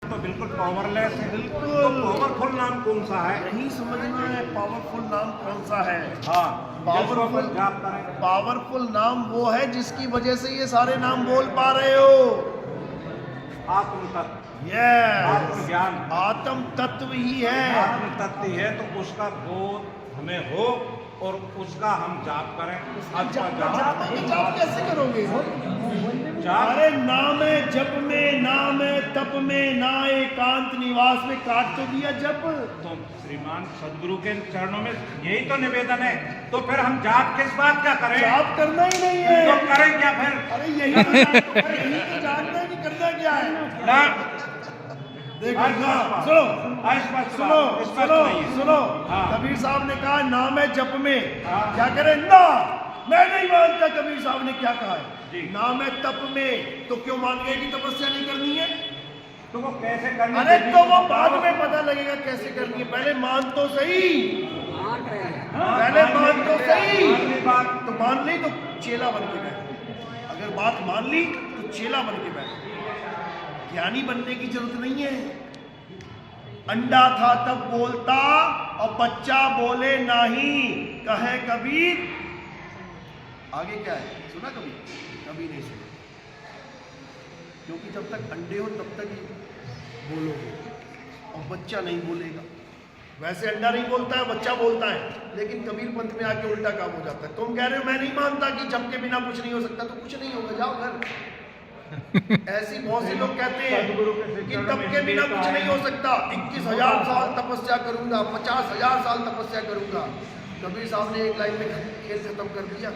तो बिल्कुल पावरलेस है। बिल्कुल। तो पावरफुल नाम कौन सा है? नहीं समझना है पावरफुल नाम कौन सा है। हाँ, पावरफुल जाप करें। पावरफुल नाम वो है जिसकी वजह से ये सारे नाम बोल पा रहे हो। आत्म तत्व, यस, आत्मज्ञान, आत्म तत्व ही है। आत्म तत्व ही है, तो उसका बोध हमें हो और उसका हम जाप करें। जाप कैसे करोगे? जाप अरे नाम है जप में, नाम है तप में, ना एकांत निवास में, काट तो दिया जप। तो श्रीमान सदगुरु के चरणों में यही तो निवेदन है, तो फिर हम जाप किस बात का करें? जाप करना ही नहीं है। तो करें क्या फिर? अरे यही तो जानना है कि करना क्या है ना देखो। सुनो, सुनो सुनो सुनो, हाँ। कबीर साहब ने कहा नाम है जप में। हाँ। क्या करें? ना, मैं नहीं मानता कबीर साहब ने क्या कहा जी। है। नाम है तप में, तो क्यों मान गए कि तपस्या नहीं करनी है? तो वो कैसे करनी? अरे तो वो बाद में पता लगेगा कैसे करनी है, पहले मान तो सही, पहले मान तो सही। तो मान ली तो चेला बन के बैठ। अगर बात मान ली तो चेला बन के बैठ। ज्ञानी बनने की जरूरत नहीं है। अंडा था तब बोलता और बच्चा बोले नहीं, कहे कबीर। आगे क्या है सुना कभी? कभी नहीं सुना, क्योंकि जब तक अंडे हो तब तक ही बोलोगे और बच्चा नहीं बोलेगा। वैसे अंडा नहीं बोलता है, बच्चा बोलता है, लेकिन कबीर पंथ में आके उल्टा काम हो जाता है। तुम कह रहे हो मैं नहीं मानता कि जब के बिना कुछ नहीं हो सकता, तो कुछ नहीं होगा, जाओ घर। ऐसी बहुत से लोग कहते हैं कि तब के बिना कुछ नहीं हो सकता। 21,000 साल तपस्या करूंगा, 50,000 साल तपस्या करूंगा। कबीर साहब ने एक लाइन में खेल खत्म कर दिया।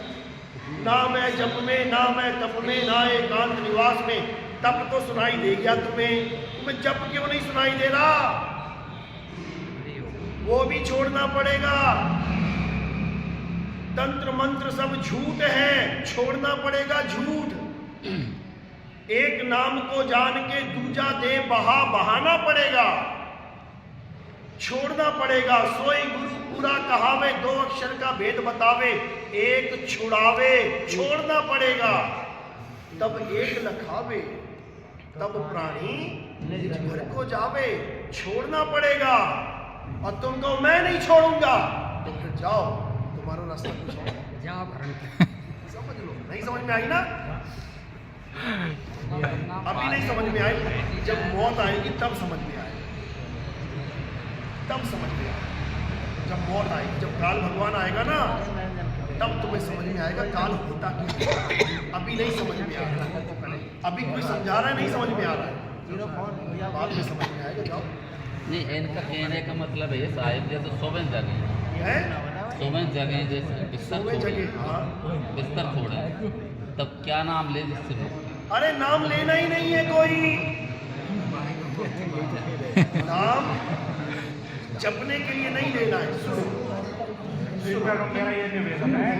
ना मैं जप में, ना मैं तप में, ना एकांत निवास में। तप तो सुनाई दे गया तुम्हें, तुम्हें जप क्यों नहीं सुनाई दे रहा? वो भी छोड़ना पड़ेगा। तंत्र मंत्र सब झूठ है, छोड़ना पड़ेगा झूठ। एक नाम को जान के दूजा दे बहाना पड़ेगा, छोड़ना पड़ेगा। सोई गुरु पूरा कहावे, 2 अक्षर का भेद बतावे, एक छुड़ावे, छोड़ना पड़ेगा। तब एक लखावे, तब प्राणी निज घर को जावे, छोड़ना पड़ेगा। और तुम कहो मैं नहीं छोड़ूंगा, तो फिर जाओ, तुम्हारा रास्ता कुछ और है। समझ लो, नहीं समझ में आई ना? अभी नहीं समझ में आई, जब मौत आएगी तब समझ में आएगी, तब समझ में आएगा। जब मौत आएगी, जब काल भगवान आएगा ना, तब तुम्हें समझ में आएगा काल होता क्या। अभी नहीं समझ में आ रहा, अभी कोई समझा रहा है, नहीं समझ में आ रहा है, बाद में समझ में आएगा। जाओ। नहीं, इनका कहने का मतलब है साहिब जैसे 100 जगह है 100 जगह जैसे बिस्तर जगह, हाँ। बिस्तर छोड़े, तब क्या नाम ले जिससे लोग? अरे नाम लेना ही नहीं है कोई, नाम जपने के लिए नहीं लेना है। मेरा ये निवेदन है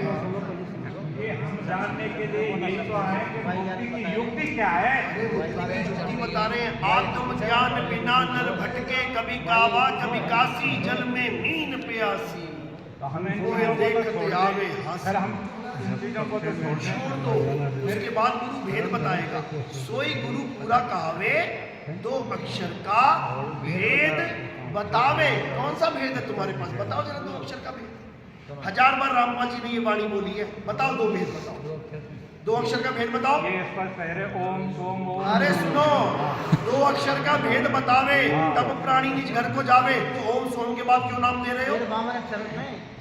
कि हम जानने के लिए यही तो है कि मुक्ति की युक्ति क्या है। युक्ति बता रहे हैं। आत्मज्ञान बिना नर भटके, कभी काबा कभी काशी, जल में मीन प्यासी। तो हमें देखते आवे हंस। फिर हम चीजों को तो छोड़ दो, उसके बाद गुरु भेद बताएगा। सोई गुरु पूरा कहावे, 2 अक्षर का भेद बतावे। कौन सा भेद है तुम्हारे पास? बताओ जरा 2 अक्षर का भेद। 1000 बार रामपाल जी ने ये वाणी बोली है, बताओ 2 भेद बताओ, 2 अक्षर का भेद बताओ। ये स्पष्ट है, ओम सोम ओम। अरे सुनो, 2 अक्षर का भेद बतावे, तब प्राणी निज घर को जावे। तो ओम सोम के बाद क्यों नाम दे रहे हो?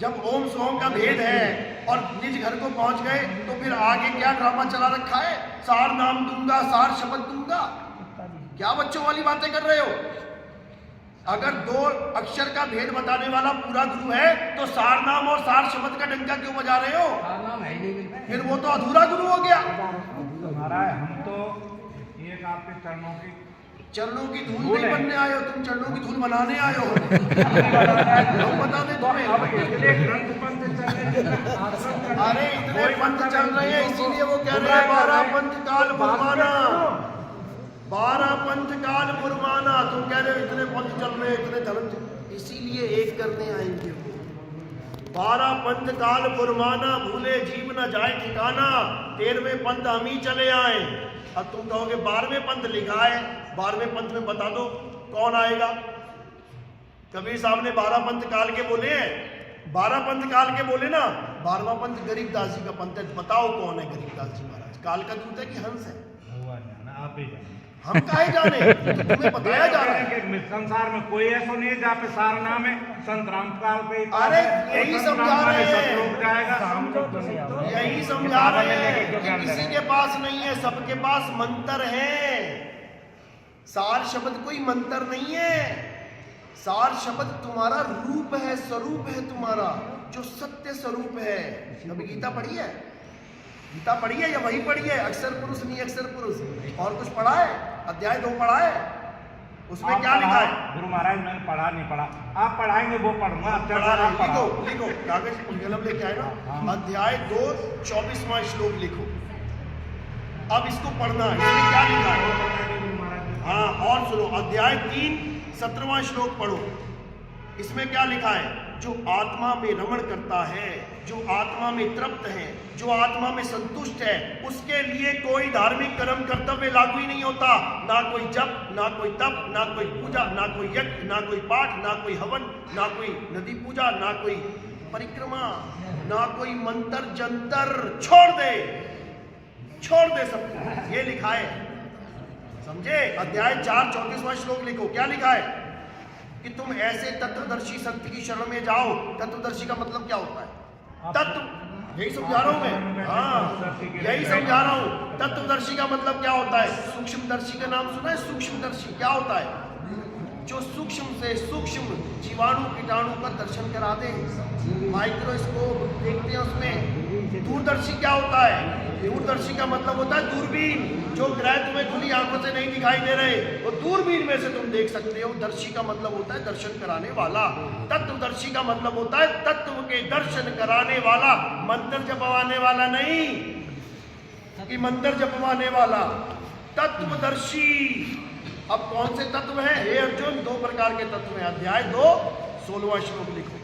जब ओम सोम का भेद है और निज घर को पहुंच गए, तो फिर आगे क्या ड्रामा चला रखा है? सार नाम दूंगा, सार शब्द दूंगा। क्या बच्चों वाली बातें कर रहे हो? अगर 2 अक्षर का भेद बताने वाला पूरा गुरु है, तो सार नाम और सार शब्द का डंका क्यों बजा रहे हो? फिर वो तो अधूरा गुरु हो गया। महाराज हम तो एक आपके चरणों की धूल नहीं बनने आए हो, तुम चरणों की धूल बनाने आए हो। हम बता दें तुम्हें। अरे इतने पंथ चल रहे हैं, इसीलिए वो कह रहे हैं 12 पंथ काल फरमाना, 12 पंथ काल फरमाना। तुम कह रहे हो इतने पंथ चल रहे हैं, इतने धर्म, इसीलिए एक करने आएंगे। 12 पंथ काल फरमाना, भूले जीव न जाए ठिकाना। 13वें पंथ हम ही चले आए। अब तुम कहोगे 12वें पंथ लिखा है, 12वें पंथ में बता दो कौन आएगा। कबीर साहब ने 12 पंथ काल के बोले हैं, 12 पंथ काल के बोले ना, 12वां पंथ गरीबदास जी का पंथ है। बताओ कौन है गरीबदास जी महाराज, काल का दूत है कि हंस है? आप ही जाने। हम काहे जाने, तो तुम्हें बताया जा रहा है कि संसार में कोई ऐसा नहीं है जहाँ पे सारा नाम है संत रामपाल पे। अरे यही समझा रहे हैं, जाएगा, यही समझा रहे हैं कि किसी के पास नहीं है, सबके पास मंत्र है। सार शब्द कोई मंत्र नहीं है, सार शब्द तुम्हारा रूप है, स्वरूप है तुम्हारा, जो सत्य स्वरूप है। कभी गीता पढ़ी है? गीता पढ़ी है या वही पढ़ी है? अक्षर पुरुष नहीं अक्षर पुरुष, और कुछ पढ़ा है? अध्याय 2 पढ़ा है? उसमें क्या लिखा है? गुरु महाराज मैंने पढ़ा नहीं पढ़ा, आप पढ़ाएंगे वो पढ़ूंगा। लिखो लिखो, कागज कलम लेके आए ना। अध्याय 2 24वां श्लोक लिखो। अब इसको पढ़ना है, इसमें क्या लिखा है? हाँ, और सुनो, अध्याय 3 17वां श्लोक पढ़ो। इसमें क्या लिखा है? जो आत्मा में रमण करता है, जो आत्मा में तृप्त है, जो आत्मा में संतुष्ट है, उसके लिए कोई धार्मिक कर्म कर्तव्य लागू ही नहीं होता। ना कोई जप, ना कोई तप, ना कोई पूजा, ना कोई यज्ञ, ना कोई पाठ, ना कोई हवन, ना कोई नदी पूजा, ना कोई परिक्रमा, ना कोई मंत्र जंतर। छोड़ दे सब। ये लिखा है, समझे? अध्याय 4 34वां श्लोक लिखो। क्या लिखा है? कि तुम ऐसे तत्वदर्शी संत की शरण में जाओ। तत्वदर्शी का मतलब क्या होता है? तत्व, यही समझा रहा हूं मैं। हाँ, यही समझा रहा हूं। तत्वदर्शी का मतलब क्या होता है? सूक्ष्मदर्शी का नाम सुना है? सूक्ष्मदर्शी क्या होता है? जो सूक्ष्म से सूक्ष्म जीवाणु कीटाणु का दर्शन करा दे। माइक्रोस्कोप देखते हैं उसमें। दूरदर्शी क्या होता है? दूरदर्शी का मतलब होता है दूरबीन। जो ग्रह तुम्हें खुली आंखों से नहीं दिखाई दे रहे, वो दूरबीन में से तुम देख सकते हो। दर्शी का मतलब होता है दर्शन कराने वाला। तत्वदर्शी का मतलब होता है तत्व के दर्शन कराने वाला, मंत्र जपवाने वाला नहीं कि मंत्र जपवाने वाला। तत्वदर्शी। अब कौन से तत्व हैं? हे अर्जुन, 2 प्रकार के तत्व हैं। अध्याय 2 16वां श्लोक लिखो।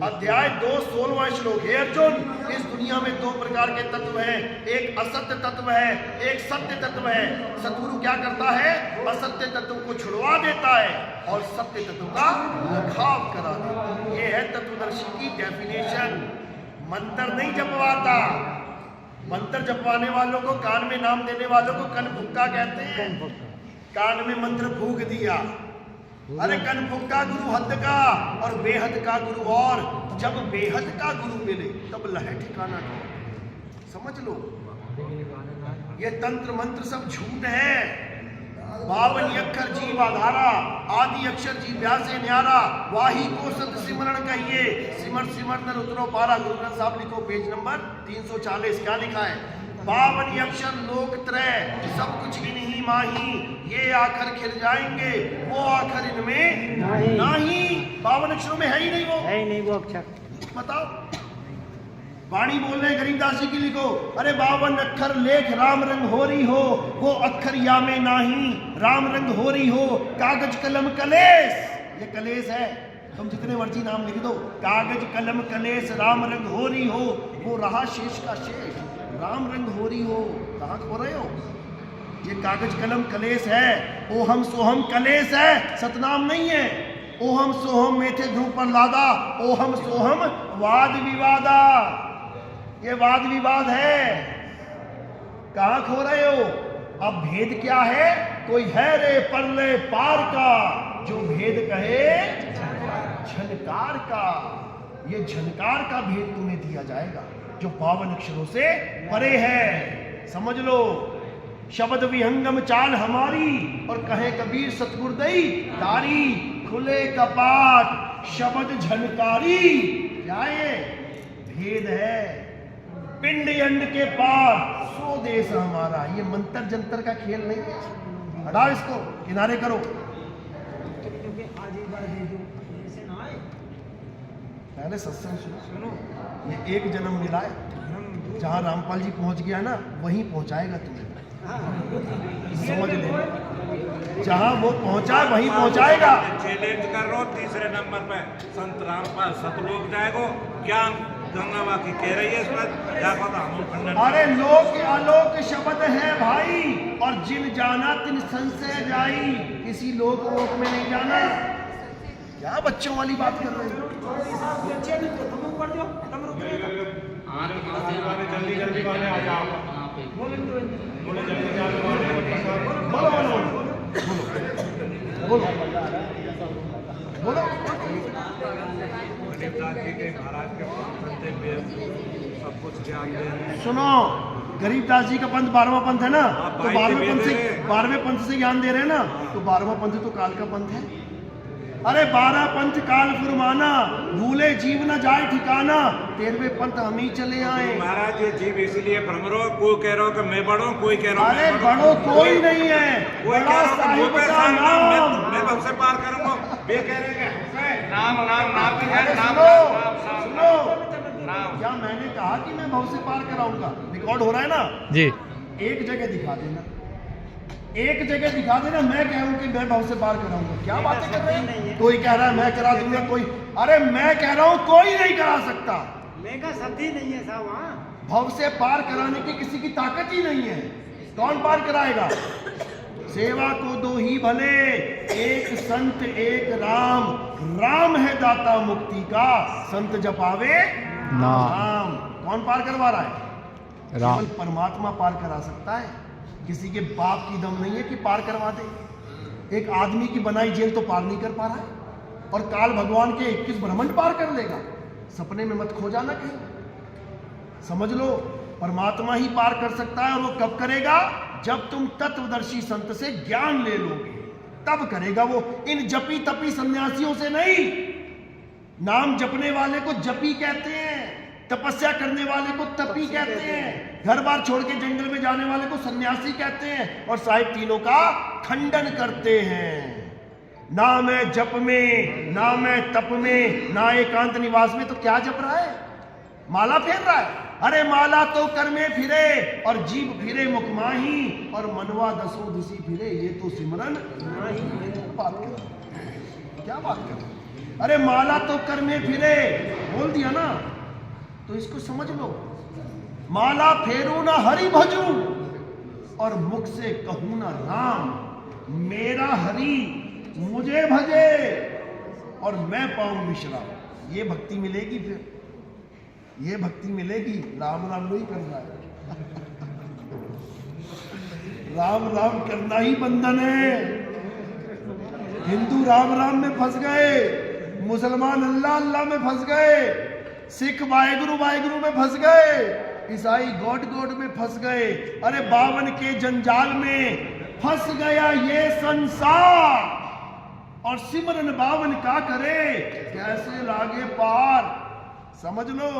अध्याय 2 16वां श्लोक। हे अर्जुन, इस दुनिया में 2 प्रकार के तत्व हैं। एक असत्य तत्व है, एक सत्य तत्व है। सतगुरु क्या करता है? असत्य तत्व को छुड़वा देता है और सत्य तत्व का लखाव करा देता है। ये है तत्वदर्शी की डेफिनेशन। मंत्र नहीं जपवाता। मंत्र जपवाने वालों को, कान में नाम देने वालों को कन फुक्का कहते हैं। कान में मंत्र फूक दिया। अरे कन फुक्का गुरु हद का और बेहद का गुरु और। जब बेहद का गुरु मिले तब लहे ठिकाना ठिकाना। समझ लो, ये तंत्र मंत्र सब झूठ है। 52 अक्षर जीव आधारा, आदि अक्षर जी व्यासे न्यारा। वाही को सत सिमरण कहिए, सिमर सिमर नर उतरो पारा। गुरु ग्रंथ साहब लिखो, पेज नंबर 340। क्या लिखा है? 52 अक्षर लोक त्रय, सब कुछ इन्हीं माही। ये आखर खिल जाएंगे, वो आखर इनमें नहीं। 52 अक्षरों में है ही नहीं वो अक्षर। बताओ, वाणी बोल रहे गरीबदास जी की लिखो। अरे 52 अक्षर लेख राम रंग हो रही हो, वो अक्षर या में नाही राम रंग हो रही हो। कागज कलम कलेश, ये कलेश है। तुम जितने मर्जी नाम लिख दो। कागज कलम कलेश राम रंग हो रही हो, वो रहा शेष का शेष। राम रंग हो रही हो, कहाँ खो रहे हो? ये कागज कलम कलेश है। ओहम सोहम कलेश है, सतनाम नहीं है। ओहम सोहम मेथे ध्रुव पर लादा, ओहम सोहम वाद विवादा। ये वाद विवाद है। कहाँ खो रहे हो? अब भेद क्या है? कोई है रे परले पार का, जो भेद कहे झनकार का। ये झनकार का भेद तुम्हें दिया जाएगा, जो 52 अक्षरों से परे है। समझ लो, शब्द विहंगम चाल हमारी, और कहे कबीर सतगुरुदई तारी। खुले कपाट शब्द झनकारी। क्या ये भेद है? पिंड अंड के पार सो देश हमारा। ये मंत्र जंतर का खेल नहीं है। हटाओ इसको, किनारे करो। पहले सत्संग सुनो। ये एक जन्म मिला है। जहां रामपाल जी पहुंच गया ना, वहीं पहुंचाएगा तुम्हें। समझ ले, जहां वो पहुंचा वहीं पहुंचाएगा। चैलेंज कर रहा हूं, तीसरे नंबर पे संत रामपाल सतलोक जाएगो। ज्ञान गंगा की कह रही है इस पर क्या पता हम खंडन। अरे लोक आलोक शब्द है भाई, और जिन जाना तिन संशय जाई, किसी लोक वोक में नहीं जाना। क्या बच्चों वाली बात कर रहे हो? जल्दी जल्दी वाले आ जाओ। बोलो बोलो। महाराज के सब कुछ ज्ञान दे रहे हैं। सुनो, गरीबदास जी का पंथ 12वां पंथ है ना, तो 12वें पंथ से ज्ञान दे रहे हैं ना, तो 12वां पंथ तो काल का पंथ है। अरे 12 पंथ काल फुरमाना, भूले जीव न जाए ठिकाना, 13वें पंथ हम ही चले आए। महाराज ये जीव इसीलिए भ्रम रहो, कोई कह रहा हो कि मैं बड़ो, कोई कह रहा अरे बड़ो कोई नहीं है, कोई कह रहा साहिब का नाम। मैं भव से पार करूंगा, वे कह रहे हैं नाम नाम नाम की है। सुनो, क्या मैंने कहा कि मैं भव से पार कराऊंगा? रिकॉर्ड हो रहा है ना जी। एक जगह दिखा देना, एक जगह दिखा देना, मैं कहूं कि मैं भव से पार कराऊंगा। क्या बातें कर रहे हैं? कोई कह रहा है मैं करा दूंगा, कोई, अरे मैं कह रहा हूं कोई नहीं करा सकता। मैं का शब्द ही नहीं है साहब। वहाँ भव से पार कराने की किसी की ताकत ही नहीं है। कौन पार कराएगा? सेवा को दो ही भले, एक संत एक राम, राम है दाता मुक्ति का, संत जपावे नाम। कौन पार करवा रहा है? केवल परमात्मा पार करा सकता है। किसी के बाप की दम नहीं है कि पार करवा दे। एक आदमी की बनाई जेल तो पार नहीं कर पा रहा है, और काल भगवान के 21 ब्रह्मांड पार कर लेगा। सपने में मत खो जाना कहीं। समझ लो, परमात्मा ही पार कर सकता है, और वो कब करेगा? जब तुम तत्वदर्शी संत से ज्ञान ले लोगे, तब करेगा वो। इन जपी तपी सन्यासियों से नहीं। नाम जपने वाले को जपी कहते हैं, तपस्या करने वाले को तपी कहते हैं, घर बार छोड़ के जंगल में जाने वाले को सन्यासी कहते हैं, और साहिब तीनों का खंडन करते हैं। ना मैं जप में, ना मैं तप में, ना एकांत निवास में, तो क्या जप रहा है? माला फेर रहा है। अरे माला तो कर में फिरे, और जीव फिरे मुख माही, और मनवा दसों दिशी फिरे, ये तो सिमरन बात कर। क्या बात कर? अरे माला तो कर में फिरे बोल दिया ना, तो इसको समझ लो। माला फेरू ना हरि भजू, और मुख से कहूं ना राम। मेरा हरि मुझे भजे, और मैं पाऊं विश्राम। ये भक्ति मिलेगी, फिर ये भक्ति मिलेगी। राम राम नहीं करना है, राम राम करना ही बंधन है। हिंदू राम राम में फंस गए, मुसलमान अल्लाह अल्लाह में फंस गए, सिख वाहेगुरु वाहेगुरु में फंस गए, ईसाई गॉड गॉड में फंस गए। अरे 52 के जंजाल में फंस गया ये संसार, और सिमरन 52 का करे, कैसे लागे पार? समझ लो,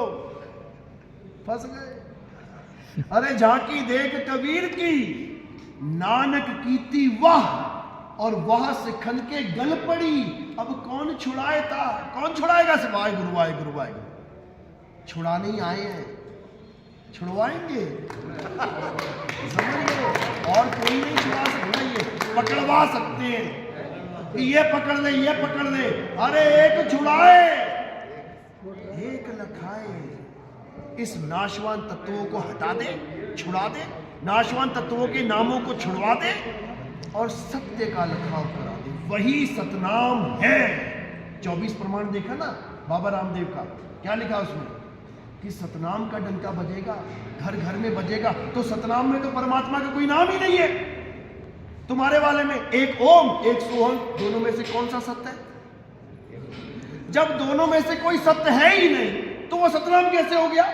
फंस गए। अरे झांकी देख कबीर की, नानक कीती वाह, और वह सिखन के गल पड़ी। अब कौन छुड़ाए था? कौन छुड़ाएगा? सिर्फ वाहेगुरु वाहेगुरु वाहेगुरु। छुड़ाने ही आए हैं, छुड़वाएंगे। समझ लो, और कोई नहीं छुड़ा सकता। ये पकड़वा सकते हैं, ये पकड़ ले, ये पकड़ ले। अरे एक छुड़ाए, एक लखाए। इस नाशवान तत्वों को हटा दे, छुड़ा दे, नाशवान तत्वों के नामों को छुड़वा दे, और सत्य का लखाव करा दे। वही सतनाम है। 24 प्रमाण देखा ना बाबा रामदेव का, क्या लिखा उसमें? कि सतनाम का डंका बजेगा, घर घर में बजेगा। तो सतनाम में तो परमात्मा का कोई नाम ही नहीं है। तुम्हारे वाले में एक ओम एक सोहम, दोनों में से कौन सा सत्य है? जब दोनों में से कोई सत्य है ही नहीं, तो वो सतनाम कैसे हो गया?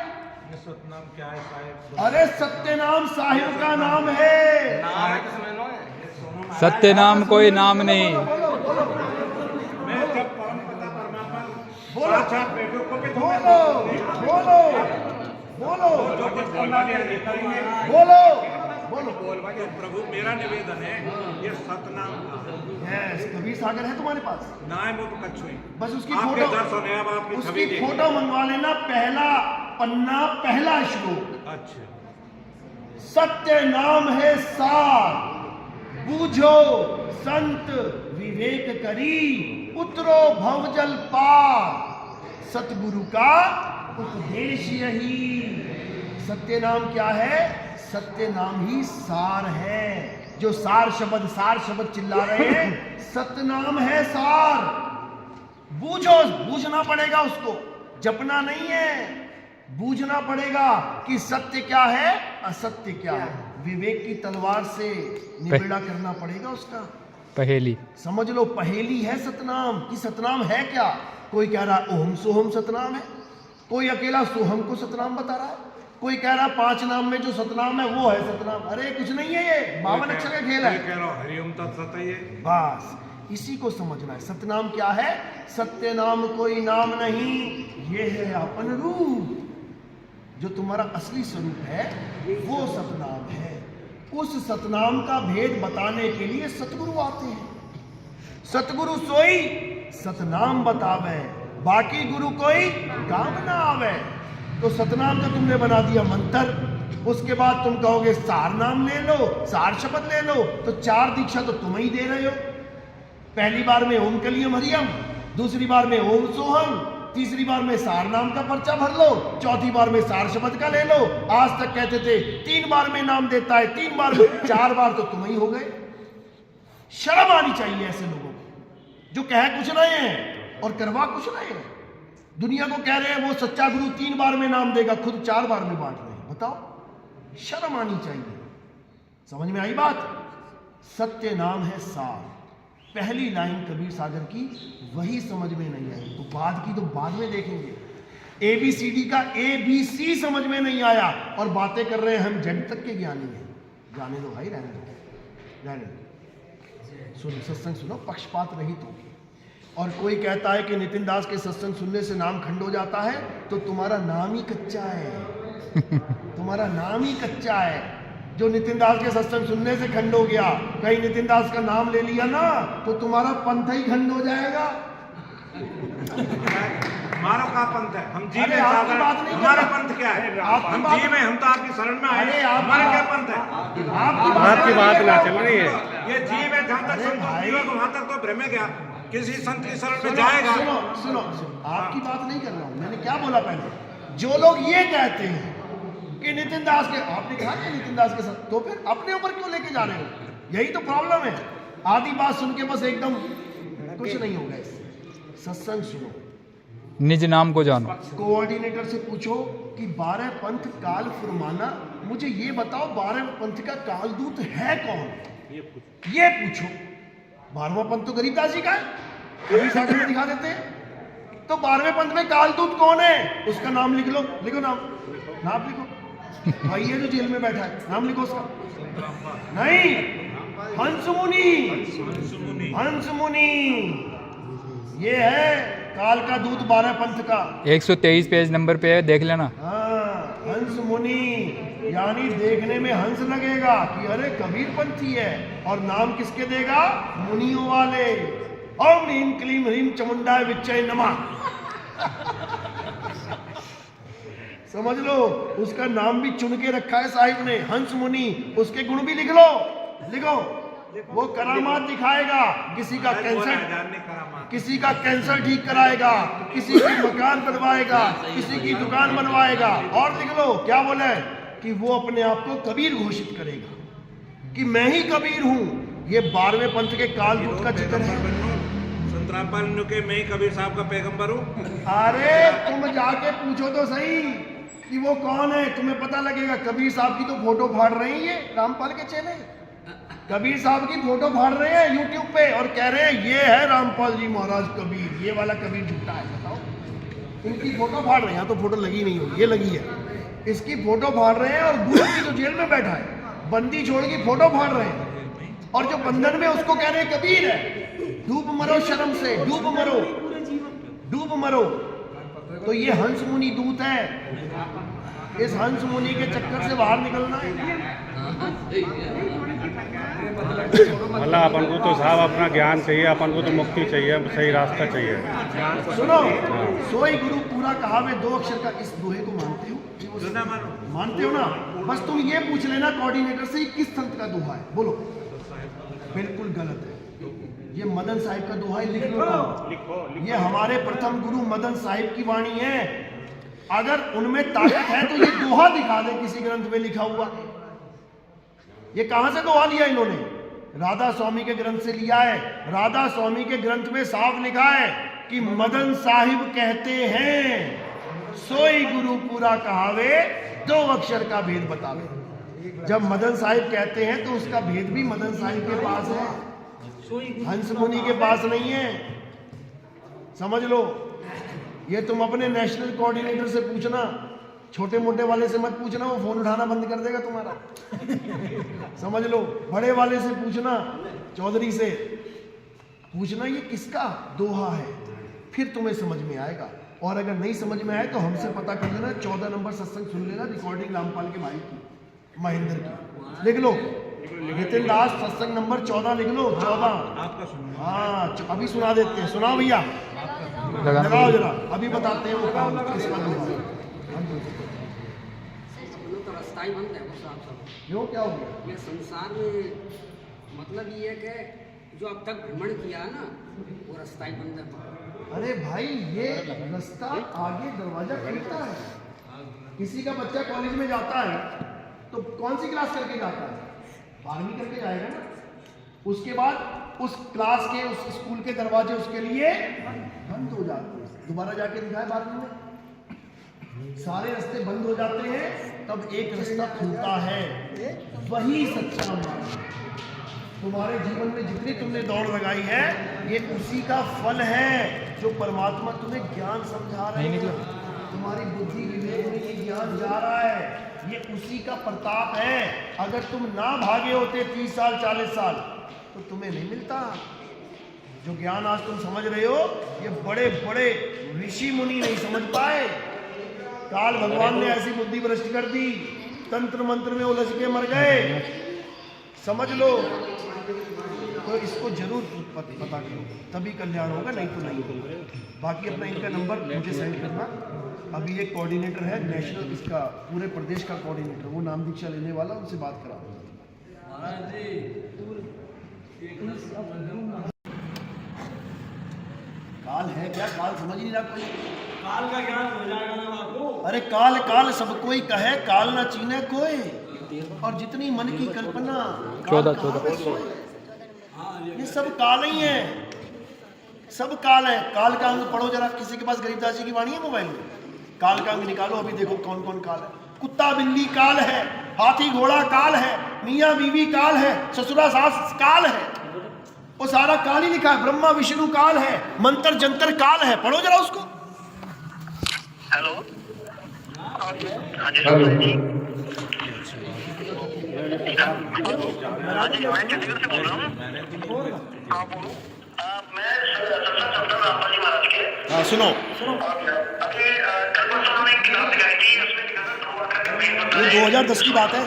सतनाम क्या है साहिब? अरे सत्य नाम साहिब का नाम है। सत्य नाम कोई नाम नहीं। बोलो बोलो मैं जब परमपिता परमात्मा बोलो, साक्षात बेटों को भी बोलो बोलो बोलो जो कुछ बोलना है ये करेंगे। बोलो बोलो। तो प्रभु मेरा निवेदन है, ये सतनाम का यस, कबीर सागर है तुम्हारे पास? नाम वो तो कच्छुई, बस उसकी आपके फोटो, दर्शन है, अब आपकी उसकी छवि देखिए। फोटो मंगवा लेना। पहला पन्ना, पहला श्लोक। अच्छा, सत्य नाम है सार, बूझो संत विवेक करी, उतरो भवजल पार, सतगुरु का उपदेश यही। सत्य नाम क्या है? सत्य नाम ही सार है। जो सार शब्द चिल्ला रहे हैं, सत्य नाम है सार। बूझो, बूझना पड़ेगा उसको, जपना नहीं है, बूझना पड़ेगा कि सत्य क्या है, असत्य क्या है। विवेक की तलवार से निबेड़ा करना पड़ेगा उसका। पहेली समझ लो, पहेली है सतनाम। कि सतनाम है क्या? कोई कह रहा ओम सोहम सतनाम है, कोई अकेला सोहम को सतनाम बता रहा है, कोई कह रहा 5 नाम में जो सतनाम है वो है सतनाम। अरे कुछ नहीं है, ये 52 अक्षर का खेल है। कह रहा हूं हरिओम तत्सत है ये। बस इसी को समझना है। सतनाम क्या है? सत्य नाम कोई नाम नहीं, ये है अपन रूप। जो तुम्हारा असली स्वरूप है वो सतनाम है। उस सतनाम का भेद बताने के लिए सतगुरु आते हैं। सतगुरु सोई सतनाम बतावे, बाकी गुरु कोई काम ना आवे। तो सतनाम तो तुमने बना दिया मंत्र, उसके बाद तुम कहोगे सार नाम ले लो, सार शब्द ले लो, तो 4 दीक्षा तो तुम ही दे रहे हो। पहली बार में ओम कलियम हरियम, दूसरी बार में ओम सोहम, तीसरी बार में सार नाम का पर्चा भर लो, चौथी बार में सार शब्द का ले लो। आज तक कहते थे 3 बार में नाम देता है, 3 बार में, 4 बार तो तुम ही हो गए। शर्म आनी चाहिए ऐसे लोगों को जो कह कुछ रहे हैं और करवा कुछ रहे हैं। दुनिया को कह रहे हैं वो सच्चा गुरु 3 बार में नाम देगा, खुद 4 बार में बांट रहे हैं। बताओ, शर्म आनी चाहिए। समझ में आई बात? सत्य नाम है सार। पहली लाइन कबीर सागर की वही समझ में नहीं आई, तो बाद की तो बाद में देखेंगे। ABCD का ABC समझ में नहीं आया और बातें कर रहे हैं हम जड़ तक के ज्ञानी हैं। जाने दो भाई, रहने दो, रहने दो। सुनो, सत्संग सुनो, पक्षपात रहित होगी। और कोई कहता है कि नितिन दास के सत्संग सुनने से नाम खंड हो जाता है, तो तुम्हारा नाम ही कच्चा है। तुम्हारा नाम ही कच्चा है। जो नितिन दास के सत्संग सुनने से खंड हो गया, कहीं नितिन दास का नाम ले लिया ना, तो तुम्हारा पंथ ही खंड हो जाएगा। हमारा का पंथ है, हम जी में आपकी बात नहीं, हमारा पंथ क्या है? हम जी में, हम तो आपकी शरण में आए, हमारा क्या पंथ है? आपकी बात ना चल रही है। ये जी में जहाँ तक संतोष जीवा को वहां तक तो भ्रम है क्या? किसी संत की शरण में जाएगा? सुनो, आपकी बात नहीं कर रहा हूं। मैंने क्या बोला पहले? जो लोग ये कहते हैं कि नितिन दास के, आपने कहा कि नितिन दास के साथ, तो फिर अपने ऊपर क्यों लेके जा रहे हो? यही तो प्रॉब्लम है। आधी बात सुन के बस एकदम कुछ नहीं होगा। सत्संग सुनो, निज नाम को जानो। कोऑर्डिनेटर से पूछो कि 12 पंथ काल फुरमाना, मुझे ये बताओ 12 पंथ का कालदूत है कौन? ये पूछो। 12वां पंथ तो गरीबदास जी का है, कबीर सागर में दिखा देते हैं। तो 12वें पंथ में कालदूत कौन है? उसका नाम लिख लो, लिखो नाम लिखो। भाई ये जो जेल में बैठा है, नाम लिखो उसका। नहीं, हंस मुनि, ये है काल का दूत 12 पंथ का। 123 पेज नंबर पे है, देख लेना। हाँ, हंस मुनि, यानी देखने में हंस लगेगा कि अरे कबीर पंथी है, और नाम किसके देगा? मुनियों वाले। ओम ह्रीम क्लीम ह्रीम चमुंडाय विच्चय नमः। समझ लो, उसका नाम भी चुन के रखा है साहिब ने, हंस मुनि। उसके गुण भी लिख लो, लिखो। वो करामात दिखाएगा, किसी का कैंसर ठीक कराएगा, किसी की मकान बनवाएगा, किसी की दुकान बनवाएगा। और लिख लो क्या बोले कि वो अपने आप को कबीर घोषित करेगा कि मैं ही कबीर हूं। ये 12वें पंथ के कालदूत का चित्र है। संतराम के मैं ही कबीर साहब का पैगंबर हूँ। अरे तुम जाके पूछो तो सही कि वो कौन है, तुम्हें पता लगेगा। कबीर साहब की तो फोटो फाड़ रहे हैं ये रामपाल के चेले। कबीर साहब की फोटो फाड़ रहे हैं यूट्यूब पे और कह रहे हैं ये है रामपाल जी महाराज कबीर, ये वाला कबीर झूठा है। बताओ, इनकी फोटो फाड़ रहे हैं। तो फोटो लगी नहीं होगी, ये लगी है। इसकी फोटो फाड़ रहे हैं और गुरु की जो जेल में बैठा है, बंदी छोड़ की फोटो फाड़ रहे हैं। और जो बंधन में, उसको कह रहे हैं कबीर है। डूब मरो शर्म से, डूब मरो। तो ये हंस मुनि दूत है। इस हंस मुनि के चक्कर से बाहर निकलना है। मतलब अपन को तो साहब अपना ज्ञान चाहिए, अपन को तो मुक्ति चाहिए, सही रास्ता चाहिए। सुनो, सोई गुरु पूरा कहावे 2 अक्षर का, इस दोहे को मानते हो? मानते हो ना? बस तुम ये पूछ लेना कोऑर्डिनेटर से, किस संत का दोहा है? बोलो। बिल्कुल गलत है। ये मदन साहिब का दोहा है, लिख लो। ये हमारे प्रथम गुरु मदन साहिब की वाणी है। अगर उनमें ताकत है तो ये दोहा दिखा दे किसी ग्रंथ में लिखा हुआ। ये कहां से दोहा लिया इन्होंने? राधा स्वामी के ग्रंथ से लिया है। राधा स्वामी के ग्रंथ में साफ लिखा है कि मदन साहिब कहते हैं सोई गुरु पूरा कहावे, दो अक्षर का भेद बतावे। जब मदन साहिब कहते हैं तो उसका भेद भी मदन साहिब के पास है, हंस मुनि के पास नहीं है। समझ लो। ये तुम अपने नेशनल कोऑर्डिनेटर से पूछना, छोटे मोटे वाले से मत पूछना, वो फोन उठाना बंद कर देगा तुम्हारा। समझ लो। बड़े वाले से पूछना, चौधरी से पूछना ये किसका दोहा है, फिर तुम्हें समझ में आएगा। और अगर नहीं समझ में आए तो हमसे पता कर लेना। 14 नंबर सत्संग सुन लेना, रिकॉर्डिंग रामपाल के भाई की, महेंद्र की। लिख लो नितिन दास, सत्संग नंबर 14 लिख लो। 14। हाँ अभी सुना देते हैं। सुनाओ भैया, लगाओ जरा, अभी बताते हैं वो काम किसका दोहा है। तो रास्ता ही बंद है वो साहब सब। क्यों, क्या हो गया? ये संसार में मतलब ये है कि जो अब तक भ्रमण किया है ना, वो रास्ता ही बंद है। अरे भाई ये रास्ता आगे दरवाजा खुलता है। किसी का बच्चा कॉलेज में जाता है तो कौन सी क्लास करके जाता है? 12वीं करके जाएगा ना। उसके बाद उस क्लास के, उस स्कूल के दरवाजे उसके लिए बंद हो जाते हैं। दोबारा जाके दिखाए 12वीं में, सारे रास्ते बंद हो जाते हैं, तब एक रास्ता खुलता है, वही सच्चा मार्ग। तुम्हारे जीवन में जितनी तुमने दौड़ लगाई है, ये उसी का फल है जो परमात्मा तुम्हें ज्ञान समझा रहे हैं। तुम्हारी बुद्धि विवेक में ये ज्ञान जा रहा है, ये उसी का प्रताप है। अगर तुम ना भागे होते 30 साल 40 साल तो तुम्हें नहीं मिलता। जो ज्ञान आज तुम समझ रहे हो, ये बड़े बड़े ऋषि मुनि नहीं समझ पाए। काल भगवान ने ऐसी बुद्धि भ्रष्ट कर दी, तंत्र मंत्र में उलझ के मर गए। समझ लो। तो इसको जरूर पता करो, तभी कल्याण होगा, नहीं तो नहीं होगा। बाकी अपना इनका नंबर मुझे सेंड करना। अभी एक कोऑर्डिनेटर है नेशनल, इसका पूरे प्रदेश का कोऑर्डिनेटर, वो नाम दीक्षा लेने वाला, उनसे बात करा। काल है क्या? काल समझ नहीं रहा कोई। काल का ज्ञान हो जाएगा ना आपको। अरे काल काल सब कोई कहे, काल ना चीने कोई। और जितनी मन की कल्पना, 14 ये सब काल ही है, सब काल है। काल का अंग पढ़ो जरा, किसी के पास गरीबदास जी की वाणी है मोबाइल में? काल का अंग निकालो, अभी देखो कौन कौन काल है। कुत्ता बिल्ली काल है, हाथी घोड़ा काल है, मियाँ बीवी काल है, ससुरा सास काल है। वो सारा काल ही लिखा है। ब्रह्मा विष्णु काल है, मंत्र जंतर काल है। पढ़ो जरा उसको। हेलो, हाँ जी जी, हाँ जी, मैं चंडीगढ़ से बोल रहा हूँ। हाँ बोलो। मैं रामपाल जी महाराज के। हाँ सुनो। अभी कल परसों उन्होंने एक किताब दिखाई थी, उसमें लिखा था 2 अक्षर का भेद बताएं। ये 2010 की बात है।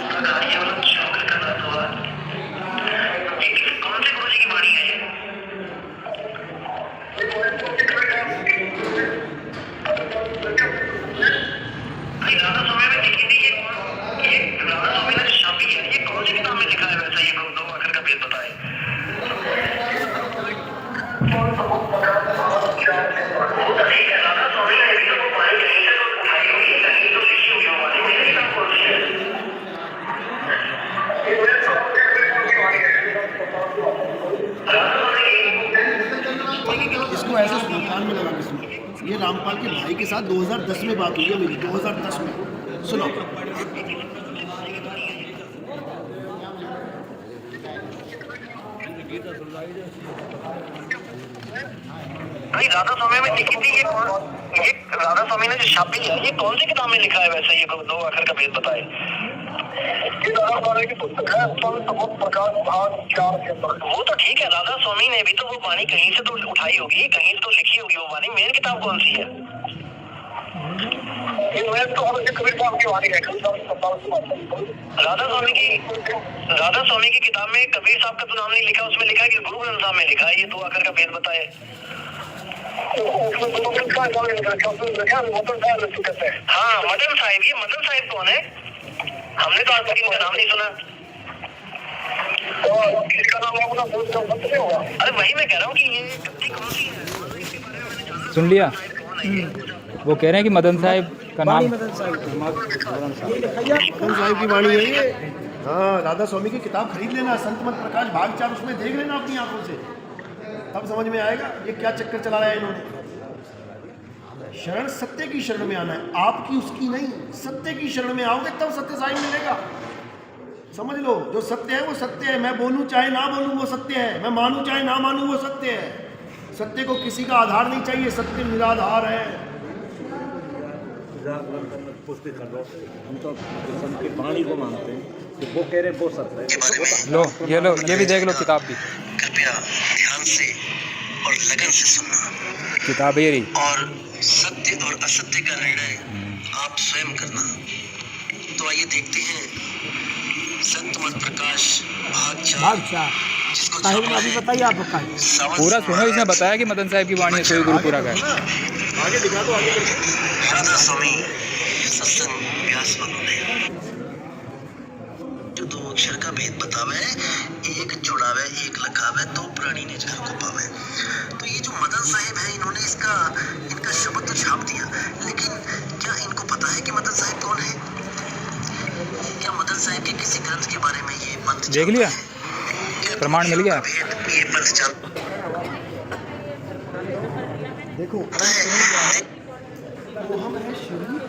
कौन से गुरु जी की वाणी है ये? भाई राधा स्वामी में लिखी थी ये राधा स्वामी ने छापी है, ये कौन सी किताब में लिखा है वैसा? ये 2 अक्षर का भेद बताएं। ठीक है, राधा स्वामी ने अभी तो वो वाणी कहीं से तो उठाई होगी, कहीं तो लिखी हुई वो वाणी। मेरी किताब कौन सी है? इसको ऐसे सुनो, कान में लगा के सुनो। ये रामपाल के भाई के साथ 2010 में बात हुई है मेरी, 2010 में। सुनो। भाई राधा स्वामी में लिखी थी ये राधा स्वामी ने जो छापी है, ये कौन सी किताब में लिखा है वैसे? ये 2 अक्षर का भेद बताए। राधा स्वामी की पुस्तक है, प्रकाश भाग 4 के अंदर। वो तो ठीक है, राधा स्वामी ने भी तो वो वाणी कहीं से तो उठाई होगी, कहीं से तो लिखी होगी वो वाणी। मेन किताब कौन सी है? तो कबीर साहब की वाणी है। राधा स्वामी की किताब में कबीर साहब का तो नाम नहीं लिखा, उसमें लिखा है कि गुरु ग्रंथ साहब में लिखा है ये 2 अक्षर का भेद बताए। हाँ मदन साहिब, ये मदन साहिब कौन है? हमने तो आज तक इनका नाम नहीं सुना। किसका नाम होगा? अरे वही मैं कह रहा हूँ कि ये कौन सी है? सुन लिया? वो कह रहे हैं कि मदन साहिब का नाम मदन साहिब की वाणी है ये। हाँ, राधा स्वामी की किताब खरीद लेना, संत मत प्रकाश भाग 4, उसमें देख लेना अपनी आंखों से, तब समझ में आएगा ये क्या चक्कर चलाया है इन्होंने। शरण सत्य की शरण में आना है, आपकी उसकी नहीं, सत्य की शरण में आओगे तब सत्य साई मिलेगा। समझ लो, जो सत्य है वो सत्य है। मैं बोलूं चाहे ना बोलूं वो सत्य है, मैं मानूं चाहे ना मानूं वो सत्य है। सत्य को किसी का आधार नहीं चाहिए, सत्य निराधार है। हम तो संत की वाणी को मानते हैं कि वो कह रहे वो सत्य है। लो ये भी देख लो किताब भी, कृपया ध्यान से और लगन से सुनना किताब ये रही। और सत्य और असत्य का निर्णय आप स्वयं करना। तो आइए देखते हैं संत मत प्रकाश भाग 4 जिसको अभी बताइए आप पूरा सुनो, इसने बताया कि मदन साहब की वाणी है, सोई गुरुपुरा का है। आगे दिखा दो, आगे राधा स्वामी सत्संग व्यास ने जो 2 अक्षर का भेद बतावे, एक जुड़ावे एक लखावे, तो प्राणी ने घर को पावे। तो ये जो मदन साहिब है, इन्होंने इनका शब्द तो छाप दिया, लेकिन क्या इनको पता है कि मदन साहिब कौन है? क्या मदन साहिब के किसी ग्रंथ के बारे में ये पंथ देख लिया, प्रमाण मिल गया। ये पंथ देखो, ओहम है शरीर,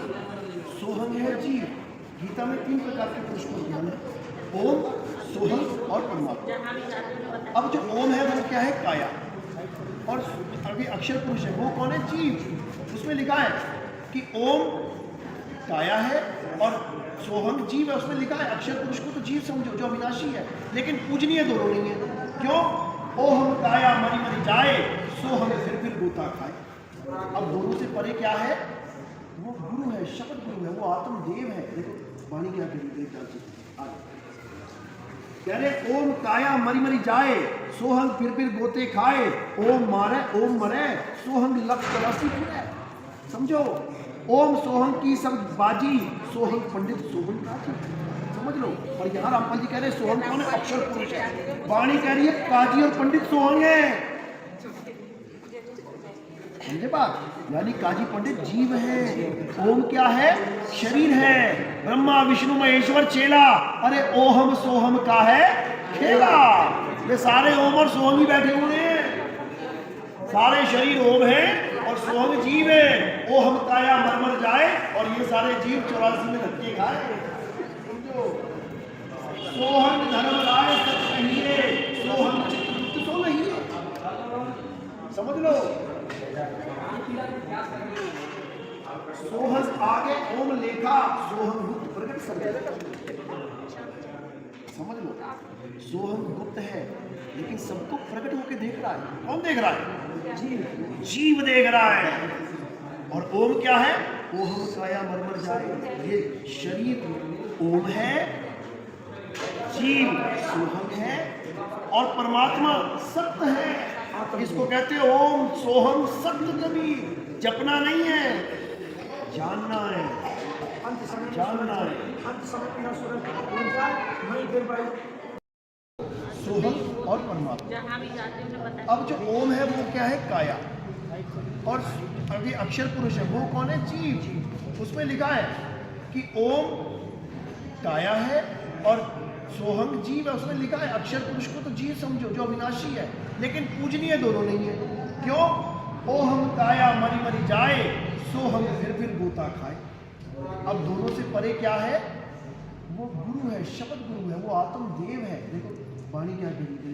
सोहम है जीव। गीता में 3 प्रकार के पुरुष को ज्ञान है, ओम, सोहम और परमात्मा। अब जो ओम है वो क्या है? काया। और अभी अक्षर पुरुष है, वो कौन है? जीव। उसमें लिखा है कि ओम काया है और सोहम जीव है, उसमें लिखा है। अक्षर पुरुष को तो जीव समझो जो अविनाशी है, लेकिन पूजनीय दोनों नहीं है। क्यों? ओहम काया मरी मरी जाए, सोहम फिर गोता खाए। अब दोनों से परे क्या है? वो गुरु है, शपथ गुरु है, वो आत्मदेव है। देखो वाणी क्या कह रही है, कह रहे ओम काया मरी मरी जाए, सोहंग फिर गोते खाए। ओम मारे ओम मरे, सोहंग लक्ष्य तलाशी फिरे। समझो, ओम सोहंग की सब बाजी, सोहंग पंडित सोहंग काजी। समझ लो। और यहाँ रामपाल जी कह रहे सोहंग कौन है? अक्षर पुरुष है। वाणी कह रही है काजी और पंडित सोहंग है। समझे बात? यानी काजी पंडित जीव है, ओम क्या है? शरीर है। ब्रह्मा विष्णु महेश्वर चेला, अरे ओहम सोहम का है खेला। ये सारे ओम और सोहम ही बैठे हुए हैं, सारे शरीर ओम है और सोहम जीव है। ओहम काया मर मर जाए, और ये सारे जीव 84 में धक्के खाए। सोहम धर्म राय सत कहिए, सोहम चित्रगुप्त तो नहीं है। समझ लो, सोहम आगे ओम लेखा, सोहम गुप्त प्रकट सब। समझ लो, सोहम गुप्त है लेकिन सबको प्रकट होकर देख रहा है। कौन देख रहा है? जीव देख रहा है। और ओम क्या है? ओहम काया मरमर जाए, ये शरीर ओम है, जीव सोहम है, और परमात्मा सत्य है। इसको कहते हैं ओम सोहम सत्य। कभी जपना नहीं है, जानना है, जानना है। सोहम और परमात्मा। अब जो ओम है वो क्या है? काया। और अभी अक्षर पुरुष है, वो कौन है? जीव। उसमें लिखा है कि ओम काया है और सोहम जीव है। उसमें लिखा है अक्षर पुरुष को तो जीव समझो जो अविनाशी है, लेकिन पूजनीय दोनों नहीं है। क्यों? ओहम काया मरी मरी जाए, सोहम फिर गोता खाए। अब दोनों से परे क्या है? वो गुरु है, शपथ गुरु है, वो आत्मदेव है। देखो वाणी क्या कह रही है,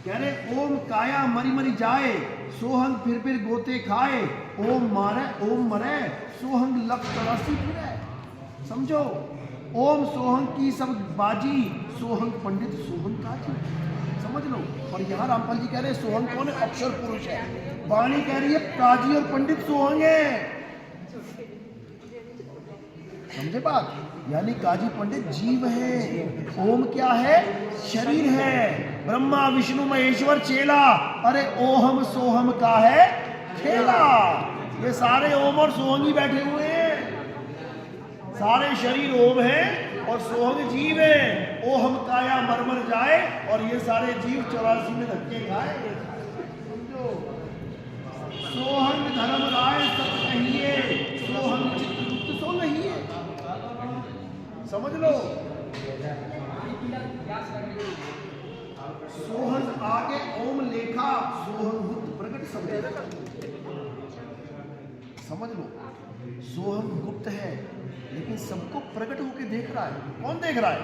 कह रहे ओम काया मरी मरी जाए, सोहंग फिर गोते खाए। ओम मारे ओम मरे, सोहंग लक्ष्य तलाशी फिरे। समझो, ओम सोहंग की सब बाजी, सोहंग पंडित सोहंग काजी। समझ लो। और यहाँ रामपाल जी कह रहे हैं सोहंग कौन है? अक्षर पुरुष है। वाणी कह रही है काजी और पंडित सोहंग है। समझे बात? यानी काजी पंडित जीव है, ओम क्या है? शरीर है। ब्रह्मा विष्णु महेश्वर चेला, अरे ओहम सोहम का है खेला। ये सारे ओम और सोहम ही बैठे हुए हैं, सारे शरीर ओम है और सोहम जीव है। ओहम काया मर मर जाए, और ये सारे जीव 84 में धक्के खाए। सोहन धर्म राय सब कहिए, सोहन चित्रगुप्त सो नहीं है। समझ लो, सोहन आगे ओम लेखा, सोहन बुद्ध प्रकट सब। समझ लो, सोहम गुप्त है लेकिन सबको प्रकट होकर देख रहा है। कौन देख रहा है?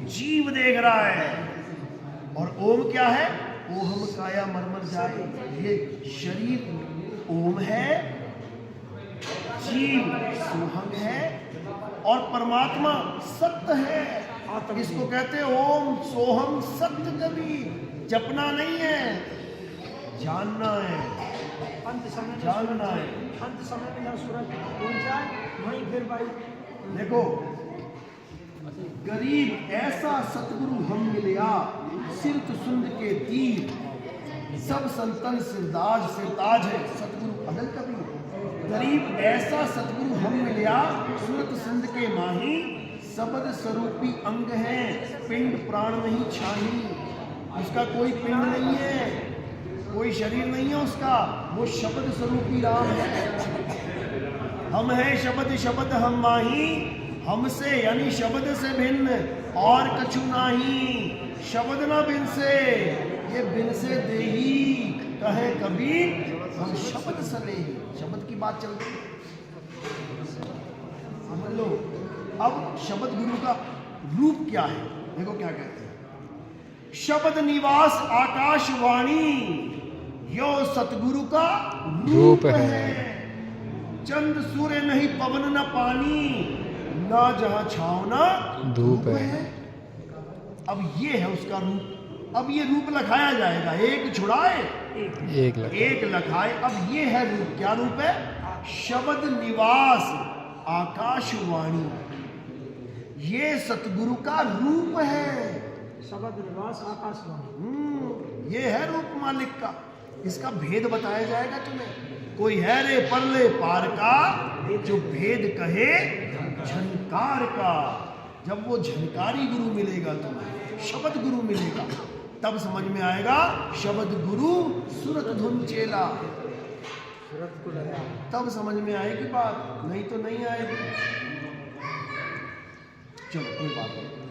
जीव देख रहा है। और ओम क्या है? ओहम काया मरमर जाए, ये शरीर ओम है, जीव सोहम है, और परमात्मा सत्य है। इसको कहते हैं ओम सोहम सत्य। कभी जपना नहीं है, जानना है, जानना है। अंत समय में जब सूरज उग जाए वहीं फिर भाई देखो, गरीब ऐसा सतगुरु हम मिलिया, सिर सुंद के तीर, सब संतन सिरदाज सिरताज है सतगुरु अदल कबीर। गरीब ऐसा सतगुरु हम मिलिया, सूरत सिंध के माही, शब्द स्वरूपी अंग है, पिंड प्राण नहीं छाही। उसका कोई पिंड नहीं है, कोई शरीर नहीं है उसका, वो शब्द स्वरूपी राम है। हम हैं शब्द शब्द हम माही, हमसे यानी शब्द से भिन्न और कछु नाही। शब्द ना बिन से, ये बिन से देही, कहे कबीर हम शब्द सले। शब्द की बात चलती है, समझ लो। अब शब्द गुरु का रूप क्या है? देखो क्या कहते हैं, शब्द निवास आकाशवाणी, यो सतगुरु का रूप है। चंद सूर्य नहीं पवन न पानी, ना जहां छाव ना धूप है। अब ये है उसका रूप। अब ये रूप लखाया जाएगा, एक छुड़ाए एक लखाए। अब ये है रूप। क्या रूप है? शब्द निवास आकाशवाणी, ये सतगुरु का रूप है। शब्द निवास आकाशवाणी, ये है रूप मालिक का। इसका भेद बताया जाएगा तुम्हें। कोई है रे परले पार का, जो भेद कहे झनकार का। जब वो झनकारी गुरु मिलेगा तुम्हें, शब्द गुरु मिलेगा, तब समझ में आएगा शब्द गुरु सुरत धुन चेला। तब समझ में आएगी बात, नहीं तो नहीं आएगी। चलो कोई बात नहीं।